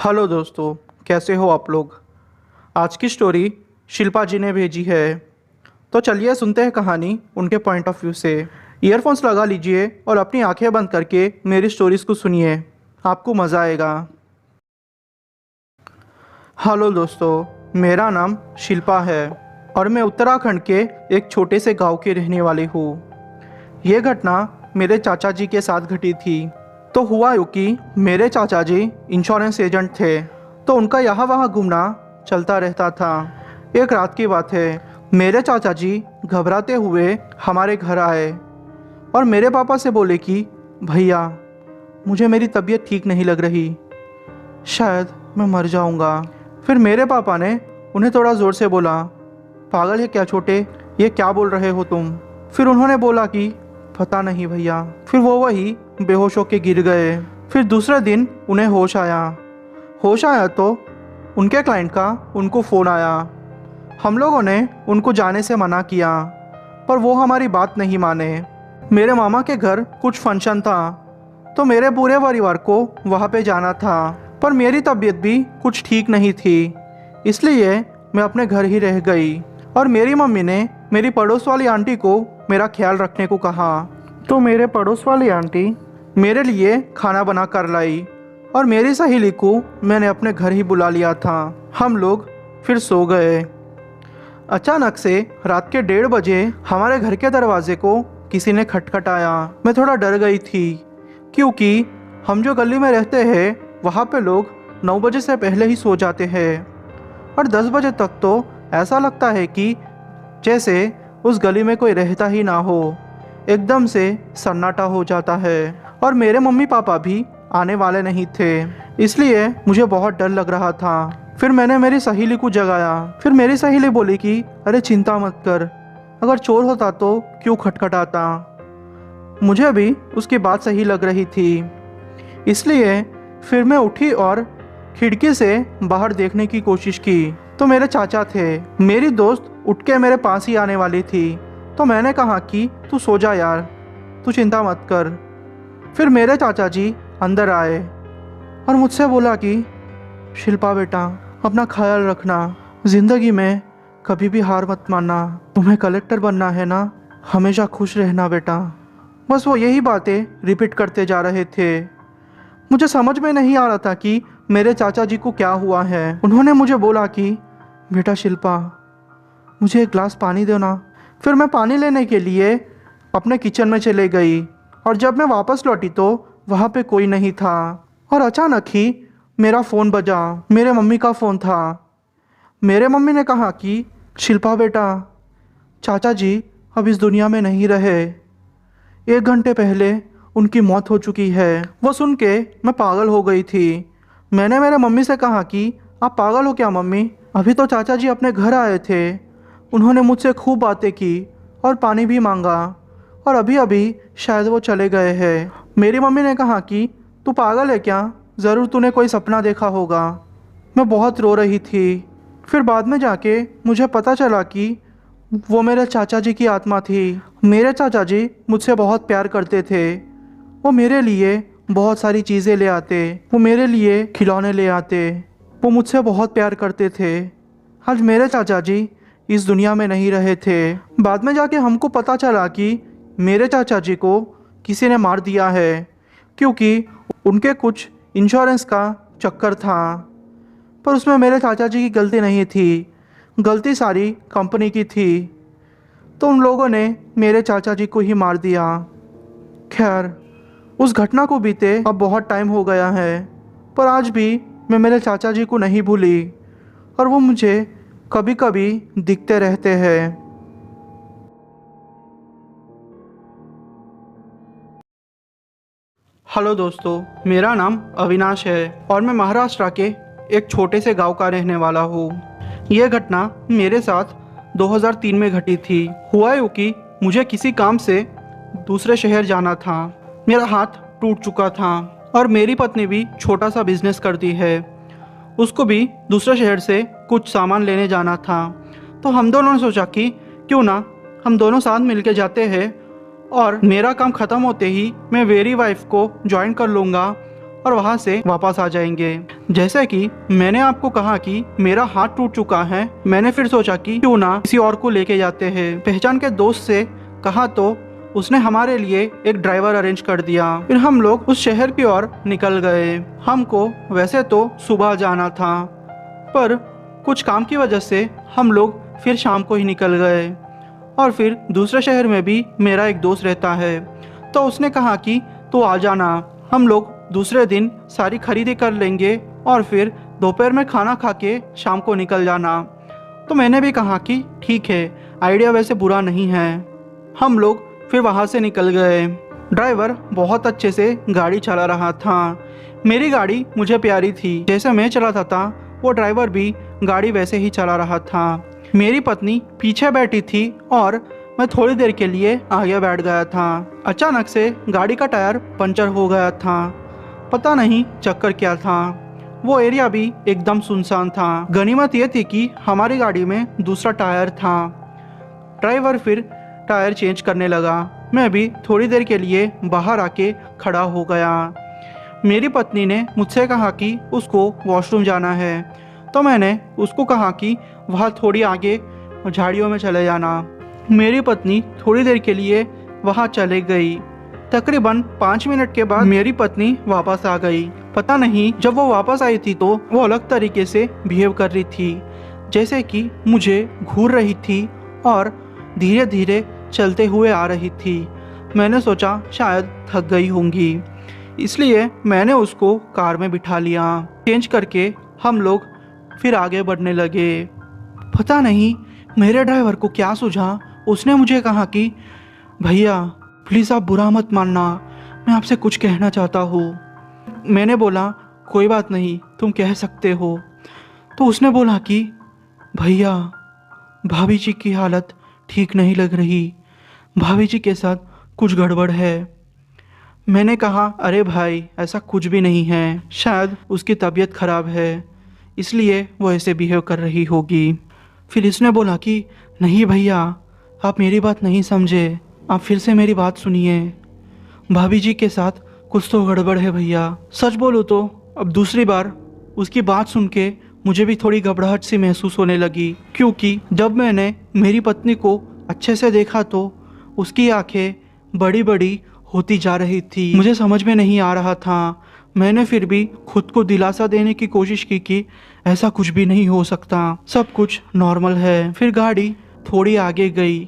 Hello दोस्तों, कैसे हो आप लोग। आज की स्टोरी शिल्पा जी ने भेजी है। तो चलिए सुनते हैं कहानी उनके पॉइंट ऑफ व्यू से। ईयरफोन्स लगा लीजिए और अपनी आंखें बंद करके मेरी स्टोरीज को सुनिए, आपको मज़ा आएगा। हेलो दोस्तों, मेरा नाम शिल्पा है और मैं उत्तराखंड के एक छोटे से गांव की रहने वाली हूँ। ये घटना मेरे चाचा जी के साथ घटी थी। तो हुआ यूँ कि मेरे चाचा जी इंश्योरेंस एजेंट थे, तो उनका यहाँ वहाँ घूमना चलता रहता था। एक रात की बात है, मेरे चाचा जी घबराते हुए हमारे घर आए और मेरे पापा से बोले कि भैया, मुझे मेरी तबीयत ठीक नहीं लग रही, शायद मैं मर जाऊंगा। फिर मेरे पापा ने उन्हें थोड़ा ज़ोर से बोला, पागल है क्या छोटे, ये क्या बोल रहे हो तुम। फिर उन्होंने बोला कि पता नहीं भैया। फिर वो वही बेहोश होकर गिर गए। फिर दूसरे दिन उन्हें होश आया तो उनके क्लाइंट का उनको फ़ोन आया। हम लोगों ने उनको जाने से मना किया, पर वो हमारी बात नहीं माने। मेरे मामा के घर कुछ फंक्शन था, तो मेरे पूरे परिवार को वहाँ पे जाना था, पर मेरी तबीयत भी कुछ ठीक नहीं थी, इसलिए मैं अपने घर ही रह गई। और मेरी मम्मी ने मेरी पड़ोस वाली आंटी को मेरा ख्याल रखने को कहा। तो मेरे पड़ोस वाली आंटी मेरे लिए खाना बना कर लाई और मेरी सहेली को मैंने अपने घर ही बुला लिया था। हम लोग फिर सो गए। अचानक से रात के 1:30 बजे हमारे घर के दरवाजे को किसी ने खटखटाया। मैं थोड़ा डर गई थी, क्योंकि हम जो गली में रहते हैं वहाँ पे लोग 9 बजे से पहले ही सो जाते हैं और 10 बजे तक तो ऐसा लगता है कि जैसे उस गली में कोई रहता ही ना हो। एकदम से सन्नाटा हो जाता है और मेरे मम्मी पापा भी आने वाले नहीं थे, इसलिए मुझे बहुत डर लग रहा था। फिर मैंने मेरी सहेली को जगाया। फिर मेरी सहेली बोली कि अरे चिंता मत कर, अगर चोर होता तो क्यों खटखटाता। मुझे भी उसकी बात सही लग रही थी, इसलिए फिर मैं उठी और खिड़की से बाहर देखने की कोशिश की, तो मेरे चाचा थे। मेरी दोस्त उठ के मेरे पास ही आने वाली थी, तो मैंने कहा कि तू सो जा यार, तू चिंता मत कर। फिर मेरे चाचा जी अंदर आए और मुझसे बोला कि शिल्पा बेटा, अपना ख्याल रखना, ज़िंदगी में कभी भी हार मत मानना, तुम्हें कलेक्टर बनना है ना, हमेशा खुश रहना बेटा। बस वो यही बातें रिपीट करते जा रहे थे। मुझे समझ में नहीं आ रहा था कि मेरे चाचा जी को क्या हुआ है। उन्होंने मुझे बोला कि बेटा शिल्पा, मुझे एक गिलास पानी दो ना। फिर मैं पानी लेने के लिए अपने किचन में चले गई और जब मैं वापस लौटी तो वहाँ पे कोई नहीं था और अचानक ही मेरा फ़ोन बजा। मेरे मम्मी का फ़ोन था। मेरे मम्मी ने कहा कि शिल्पा बेटा, चाचा जी अब इस दुनिया में नहीं रहे, 1 घंटे पहले उनकी मौत हो चुकी है। वो सुन के मैं पागल हो गई थी। मैंने मेरे मम्मी से कहा कि आप पागल हो क्या मम्मी, अभी तो चाचा जी अपने घर आए थे, उन्होंने मुझसे खूब बातें की और पानी भी मांगा और अभी अभी शायद वो चले गए हैं। मेरी मम्मी ने कहा कि तू पागल है क्या, ज़रूर तूने कोई सपना देखा होगा। मैं बहुत रो रही थी। फिर बाद में जाके मुझे पता चला कि वो मेरे चाचा जी की आत्मा थी। मेरे चाचा जी मुझसे बहुत प्यार करते थे। वो मेरे लिए बहुत सारी चीज़ें ले आते, वो मेरे लिए खिलौने ले आते, वो मुझसे बहुत प्यार करते थे। आज मेरे चाचा जी इस दुनिया में नहीं रहे थे। बाद में जाके हमको पता चला कि मेरे चाचा जी को किसी ने मार दिया है, क्योंकि उनके कुछ इंश्योरेंस का चक्कर था, पर उसमें मेरे चाचा जी की गलती नहीं थी, गलती सारी कंपनी की थी। तो उन लोगों ने मेरे चाचा जी को ही मार दिया। खैर, उस घटना को बीते अब बहुत टाइम हो गया है, पर आज भी मैं मेरे चाचा जी को नहीं भूली और वो मुझे कभी कभी दिखते रहते हैं। हेलो दोस्तों, मेरा नाम अविनाश है और मैं महाराष्ट्र के एक छोटे से गांव का रहने वाला हूँ। यह घटना मेरे साथ 2003 में घटी थी। हुआ यूँ कि मुझे किसी काम से दूसरे शहर जाना था। मेरा हाथ टूट चुका था और मेरी पत्नी भी छोटा सा बिजनेस करती है, उसको भी दूसरे शहर से कुछ सामान लेने जाना था। तो हम दोनों ने सोचा कि क्यों ना हम दोनों साथ मिलके जाते हैं और मेरा काम ख़त्म होते ही मैं मेरी वाइफ को ज्वाइन कर लूँगा और वहाँ से वापस आ जाएंगे। जैसे कि मैंने आपको कहा कि मेरा हाथ टूट चुका है, मैंने फिर सोचा कि क्यों ना किसी और को लेके जाते हैं। पहचान के दोस्त से कहा तो उसने हमारे लिए एक ड्राइवर अरेंज कर दिया। फिर हम लोग उस शहर की ओर निकल गए। हमको वैसे तो सुबह जाना था, पर कुछ काम की वजह से हम लोग फिर शाम को ही निकल गए। और फिर दूसरे शहर में भी मेरा एक दोस्त रहता है, तो उसने कहा कि तू आ जाना, हम लोग दूसरे दिन सारी खरीदी कर लेंगे और फिर दोपहर में खाना खा के शाम को निकल जाना। तो मैंने भी कहा कि ठीक है, आइडिया वैसे बुरा नहीं है। हम लोग फिर वहाँ से निकल गए। ड्राइवर बहुत अच्छे से गाड़ी चला रहा था। मेरी गाड़ी मुझे प्यारी थी, जैसे मैं चलाता था वो ड्राइवर भी गाड़ी वैसे ही चला रहा था। मेरी पत्नी पीछे बैठी थी और मैं थोड़ी देर के लिए आगे बैठ गया था। अचानक से गाड़ी का टायर पंचर हो गया था। पता नहीं चक्कर क्या था। वो एरिया भी एकदम सुनसान था। गनीमत ये थी कि हमारी गाड़ी में दूसरा टायर था। ड्राइवर फिर टायर चेंज करने लगा। मैं भी थोड़ी देर के लिए बाहर आके खड़ा हो गया। मेरी पत्नी ने मुझसे कहा कि उसको वॉशरूम जाना है, तो मैंने उसको कहा कि वहाँ थोड़ी आगे झाड़ियों में चले जाना। मेरी पत्नी थोड़ी देर के लिए वहाँ चले गई। तकरीबन 5 मिनट के बाद मेरी पत्नी वापस आ गई। पता नहीं जब वो वापस आई थी तो वो अलग तरीके से बिहेव कर रही थी, जैसे कि मुझे घूर रही थी और धीरे धीरे चलते हुए आ रही थी। मैंने सोचा शायद थक गई होंगी, इसलिए मैंने उसको कार में बिठा लिया। चेंज करके हम लोग फिर आगे बढ़ने लगे। पता नहीं मेरे ड्राइवर को क्या सूझा, उसने मुझे कहा कि भैया प्लीज़ आप बुरा मत मानना, मैं आपसे कुछ कहना चाहता हूँ। मैंने बोला कोई बात नहीं, तुम कह सकते हो। तो उसने बोला कि भैया भाभी जी की हालत ठीक नहीं लग रही, भाभी जी के साथ कुछ गड़बड़ है। मैंने कहा अरे भाई ऐसा कुछ भी नहीं है, शायद उसकी तबीयत ख़राब है इसलिए वो ऐसे बिहेव कर रही होगी। फिर इसने बोला कि नहीं भैया आप मेरी बात नहीं समझे, आप फिर से मेरी बात सुनिए, भाभी जी के साथ कुछ तो गड़बड़ है भैया। सच बोलूँ तो अब दूसरी बार उसकी बात सुन के मुझे भी थोड़ी घबराहट सी महसूस होने लगी, क्योंकि जब मैंने मेरी पत्नी को अच्छे से देखा तो उसकी आंखें बड़ी बड़ी होती जा रही थी। मुझे समझ में नहीं आ रहा था। मैंने फिर भी खुद को दिलासा देने की कोशिश की कि ऐसा कुछ भी नहीं हो सकता, सब कुछ नॉर्मल है। फिर गाड़ी थोड़ी आगे गई।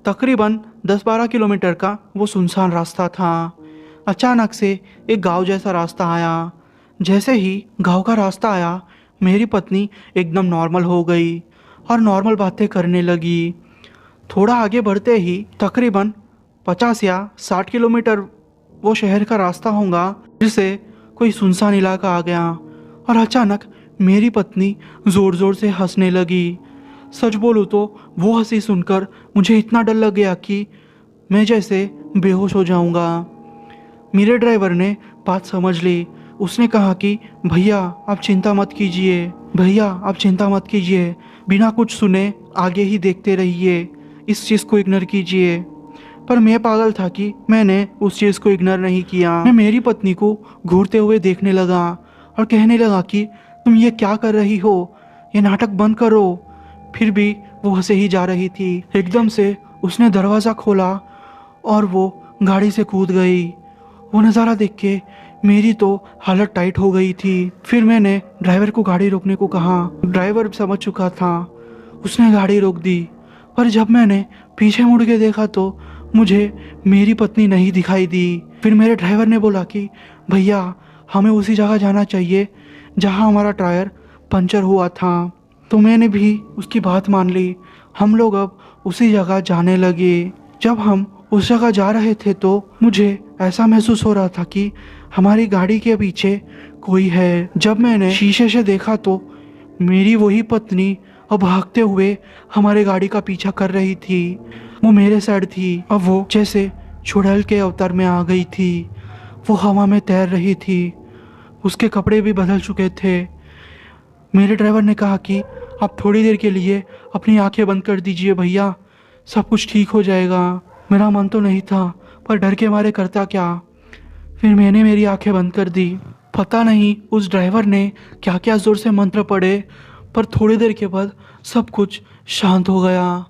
तकरीबन 10-12 किलोमीटर का वो सुनसान रास्ता था। अचानक से एक गांव जैसा रास्ता आया। जैसे ही गांव का रास्ता आया मेरी पत्नी एकदम नॉर्मल हो गई और नॉर्मल बातें करने लगी। थोड़ा आगे बढ़ते ही तकरीबन 50 या 60 किलोमीटर वो शहर का रास्ता होगा, फिर से कोई सुनसान इलाका आ गया और अचानक मेरी पत्नी ज़ोर ज़ोर से हंसने लगी। सच बोलूँ तो वो हंसी सुनकर मुझे इतना डर लग गया कि मैं जैसे बेहोश हो जाऊंगा। मेरे ड्राइवर ने बात समझ ली। उसने कहा कि भैया आप चिंता मत कीजिए, भैया आप चिंता मत कीजिए, बिना कुछ सुने आगे ही देखते रहिए, इस चीज़ को इग्नोर कीजिए। पर मैं पागल था कि मैंने उस चीज़ को इग्नोर नहीं किया। मैं मेरी पत्नी को घूरते हुए देखने लगा और कहने लगा कि तुम ये क्या कर रही हो, ये नाटक बंद करो। फिर भी वो हंसे ही जा रही थी। एकदम से उसने दरवाज़ा खोला और वो गाड़ी से कूद गई। वो नज़ारा देख के मेरी तो हालत टाइट हो गई थी। फिर मैंने ड्राइवर को गाड़ी रोकने को कहा। ड्राइवर समझ चुका था, उसने गाड़ी रोक दी। पर जब मैंने पीछे मुड़ के देखा तो मुझे मेरी पत्नी नहीं दिखाई दी। फिर मेरे ड्राइवर ने बोला कि भैया हमें उसी जगह जाना चाहिए जहां हमारा टायर पंचर हुआ था। तो मैंने भी उसकी बात मान ली। हम लोग अब उसी जगह जाने लगे। जब हम उस जगह जा रहे थे तो मुझे ऐसा महसूस हो रहा था कि हमारी गाड़ी के पीछे कोई है। जब मैंने शीशे से देखा तो मेरी वही पत्नी अब भागते हुए हमारे गाड़ी का पीछा कर रही थी। वो मेरे साइड थी। अब वो जैसे चुड़ैल के अवतार में आ गई थी। वो हवा में तैर रही थी। उसके कपड़े भी बदल चुके थे। मेरे ड्राइवर ने कहा कि आप थोड़ी देर के लिए अपनी आंखें बंद कर दीजिए भैया, सब कुछ ठीक हो जाएगा। मेरा मन तो नहीं था पर डर के मारे करता क्या। फिर मैंने मेरी आंखें बंद कर दी। पता नहीं उस ड्राइवर ने क्या क्या जोर से मंत्र पढ़े, पर थोड़ी देर के बाद सब कुछ शांत हो गया।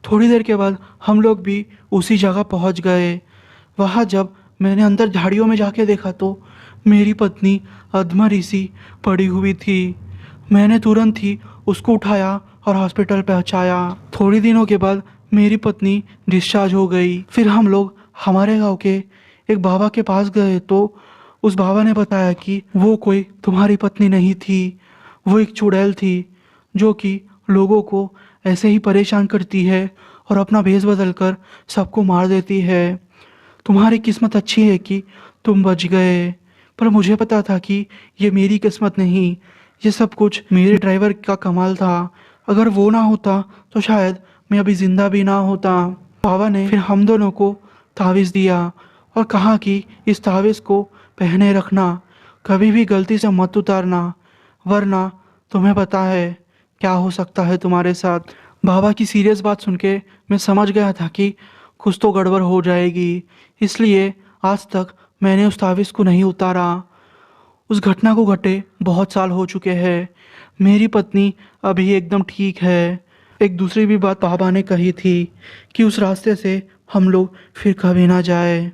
थोड़ी देर के बाद हम लोग भी उसी जगह पहुंच गए। वहाँ जब मैंने अंदर झाड़ियों में जाके देखा तो मेरी पत्नी अधमरी सी पड़ी हुई थी। मैंने तुरंत ही उसको उठाया और हॉस्पिटल पहुंचाया। थोड़ी दिनों के बाद मेरी पत्नी डिस्चार्ज हो गई। फिर हम लोग हमारे गांव के एक बाबा के पास गए तो उस बाबा ने बताया कि वो कोई तुम्हारी पत्नी नहीं थी, वो एक चुड़ैल थी जो कि लोगों को ऐसे ही परेशान करती है और अपना भेष बदल कर सबको मार देती है। तुम्हारी किस्मत अच्छी है कि तुम बच गए, पर मुझे पता था कि ये मेरी किस्मत नहीं, ये सब कुछ मेरे ड्राइवर का कमाल था। अगर वो ना होता तो शायद मैं अभी जिंदा भी ना होता। बाबा ने फिर हम दोनों को तावीज़ दिया और कहा कि इस तावीज़ को पहने रखना, कभी भी गलती से मत उतारना, वरना तुम्हें पता है क्या हो सकता है तुम्हारे साथ। बाबा की सीरियस बात सुन के मैं समझ गया था कि कुछ तो गड़बड़ हो जाएगी, इसलिए आज तक मैंने उस तावीज़ को नहीं उतारा। उस घटना को घटे बहुत साल हो चुके हैं। मेरी पत्नी अभी एकदम ठीक है। एक दूसरी भी बात बाबा ने कही थी कि उस रास्ते से हम लोग फिर कभी ना जाए।